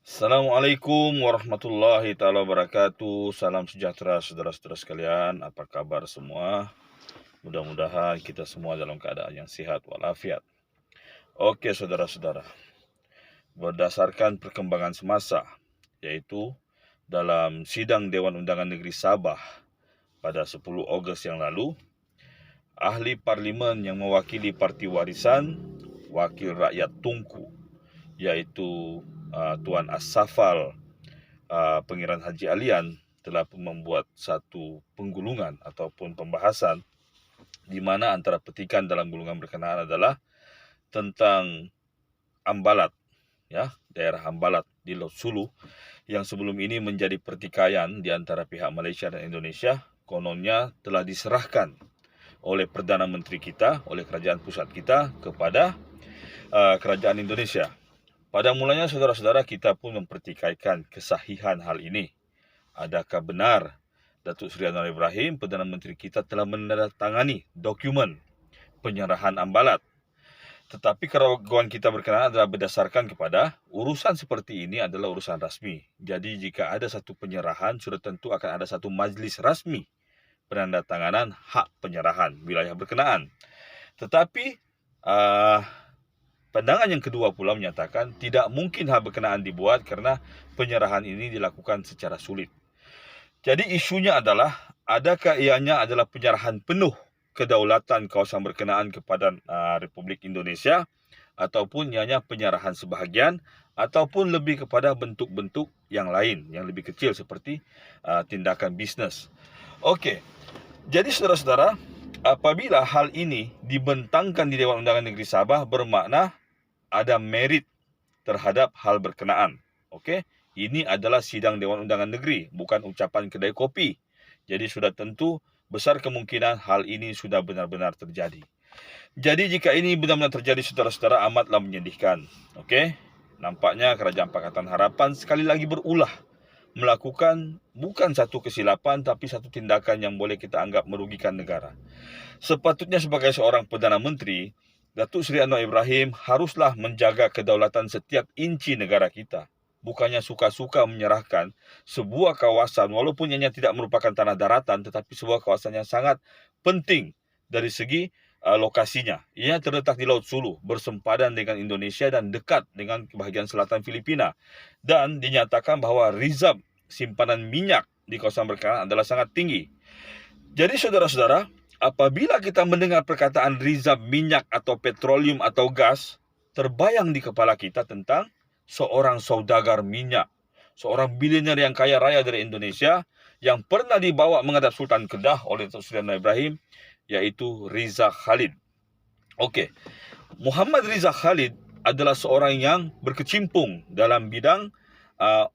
Assalamualaikum warahmatullahi taala wabarakatuh. Salam sejahtera saudara-saudara sekalian. Apa kabar semua? Mudah-mudahan kita semua dalam keadaan yang sehat walafiat. Oke saudara-saudara, berdasarkan perkembangan semasa, yaitu dalam sidang Dewan Undangan Negeri Sabah pada 10 Ogos yang lalu, ahli parlimen yang mewakili Parti Warisan, Wakil Rakyat Tunku, yaitu Tuan As-Safal Pangeran Haji Alian, telah membuat satu penggulungan ataupun pembahasan di mana antara petikan dalam gulungan berkenaan adalah tentang Ambalat, ya, daerah Ambalat di Laut Sulu yang sebelum ini menjadi pertikaian di antara pihak Malaysia dan Indonesia, kononnya telah diserahkan oleh Perdana Menteri kita, oleh Kerajaan Pusat kita kepada Kerajaan Indonesia. Pada mulanya saudara-saudara, kita pun mempertikaikan kesahihan hal ini. Adakah benar Datuk Seri Anwar Ibrahim, Perdana Menteri kita, telah menandatangani dokumen penyerahan Ambalat? Tetapi keraguan kita berkenaan adalah berdasarkan kepada urusan seperti ini adalah urusan rasmi. Jadi jika ada satu penyerahan, sudah tentu akan ada satu majlis rasmi penandatanganan hak penyerahan wilayah berkenaan. Tetapi pandangan yang kedua pula menyatakan tidak mungkin hal berkenaan dibuat karena penyerahan ini dilakukan secara sulit. Jadi isunya adalah, adakah ianya adalah penyerahan penuh kedaulatan kawasan berkenaan kepada Republik Indonesia, ataupun ianya penyerahan sebahagian, ataupun lebih kepada bentuk-bentuk yang lain, yang lebih kecil seperti tindakan bisnes. Okey, jadi saudara-saudara, apabila hal ini dibentangkan di Dewan Undangan Negeri Sabah, bermakna ada merit terhadap hal berkenaan. Okey, ini adalah sidang Dewan Undangan Negeri, bukan ucapan kedai kopi. Jadi sudah tentu besar kemungkinan hal ini sudah benar-benar terjadi. Jadi jika ini benar-benar terjadi saudara-saudara, amatlah menyedihkan. Okey, nampaknya Kerajaan Pakatan Harapan sekali lagi berulah melakukan bukan satu kesilapan tapi satu tindakan yang boleh kita anggap merugikan negara. Sepatutnya sebagai seorang Perdana Menteri, Datuk Seri Anwar Ibrahim haruslah menjaga kedaulatan setiap inci negara kita. Bukannya suka-suka menyerahkan sebuah kawasan, walaupun ianya tidak merupakan tanah daratan, tetapi sebuah kawasan yang sangat penting dari segi lokasinya. Ia terletak di Laut Sulu, bersempadan dengan Indonesia dan dekat dengan bahagian selatan Filipina. Dan dinyatakan bahawa rizab simpanan minyak di kawasan berkenaan adalah sangat tinggi. Jadi saudara-saudara, apabila kita mendengar perkataan rizab minyak atau petroleum atau gas, terbayang di kepala kita tentang seorang saudagar minyak, seorang bilioner yang kaya raya dari Indonesia yang pernah dibawa menghadap Sultan Kedah oleh Datuk Seri Anwar Ibrahim, yaitu Riza Khalid. Okey, Muhammad Riza Khalid adalah seorang yang berkecimpung dalam bidang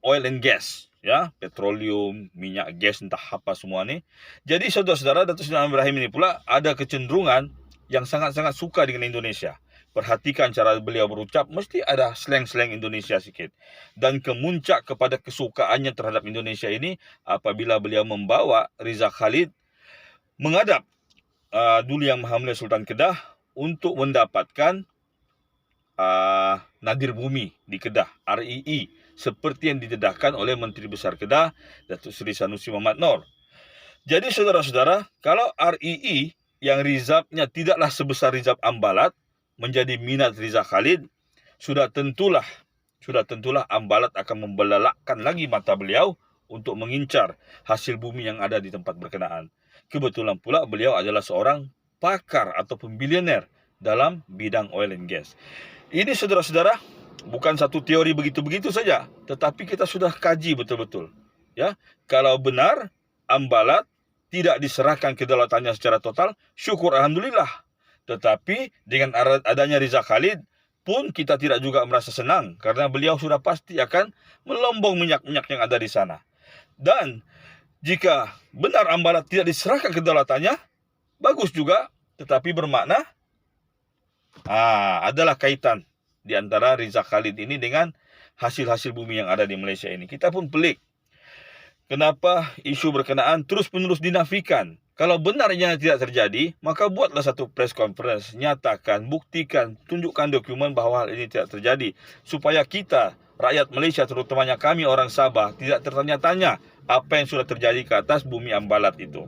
oil and gas, ya, petroleum, minyak, gas, entah apa semua ni. Jadi saudara-saudara, Datuk Seri Anwar Ibrahim ini pula ada kecenderungan yang sangat-sangat suka dengan Indonesia. Perhatikan cara beliau berucap, mesti ada slang-slang Indonesia sikit. Dan kemuncak kepada kesukaannya terhadap Indonesia ini apabila beliau membawa Riza Khalid menghadap Duli Yang Maha Mulia Sultan Kedah untuk mendapatkan nadir bumi di Kedah, REE, seperti yang didedahkan oleh Menteri Besar Kedah, Datuk Seri Sanusi Muhammad Noor. Jadi saudara-saudara, kalau REE yang rizabnya tidaklah sebesar rizab Ambalat menjadi minat Riza Khalid, sudah tentulah Ambalat akan membelelakkan lagi mata beliau untuk mengincar hasil bumi yang ada di tempat berkenaan. Kebetulan pula beliau adalah seorang pakar atau bilioner dalam bidang oil and gas. Ini saudara-saudara, bukan satu teori begitu-begitu saja, tetapi kita sudah kaji betul-betul. Ya, kalau benar Ambalat tidak diserahkan kedaulatannya secara total, syukur alhamdulillah. Tetapi dengan adanya Riza Khalid pun kita tidak juga merasa senang, karena beliau sudah pasti akan melombong minyak-minyak yang ada di sana. Dan jika benar Ambalat tidak diserahkan kedaulatannya, bagus juga, tetapi bermakna adalah kaitan di antara Riza Khalid ini dengan hasil-hasil bumi yang ada di Malaysia ini. Kita pun pelik, kenapa isu berkenaan terus-menerus dinafikan. Kalau benarnya tidak terjadi, maka buatlah satu press conference, nyatakan, buktikan, tunjukkan dokumen bahawa hal ini tidak terjadi, supaya kita rakyat Malaysia, terutamanya kami orang Sabah, tidak tertanya-tanya apa yang sudah terjadi ke atas bumi Ambalat itu.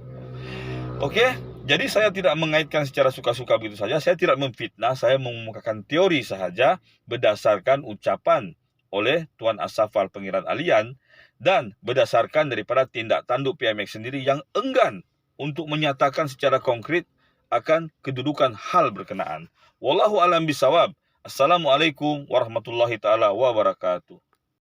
Oke, jadi saya tidak mengaitkan secara suka-suka begitu saja. Saya tidak memfitnah, saya mengemukakan teori sahaja berdasarkan ucapan oleh Tuan Asafal Pangeran Alian dan berdasarkan daripada tindak tanduk PMX sendiri yang enggan untuk menyatakan secara konkret akan kedudukan hal berkenaan. Wallahu alam bisawab. Assalamualaikum warahmatullahi taala wabarakatuh.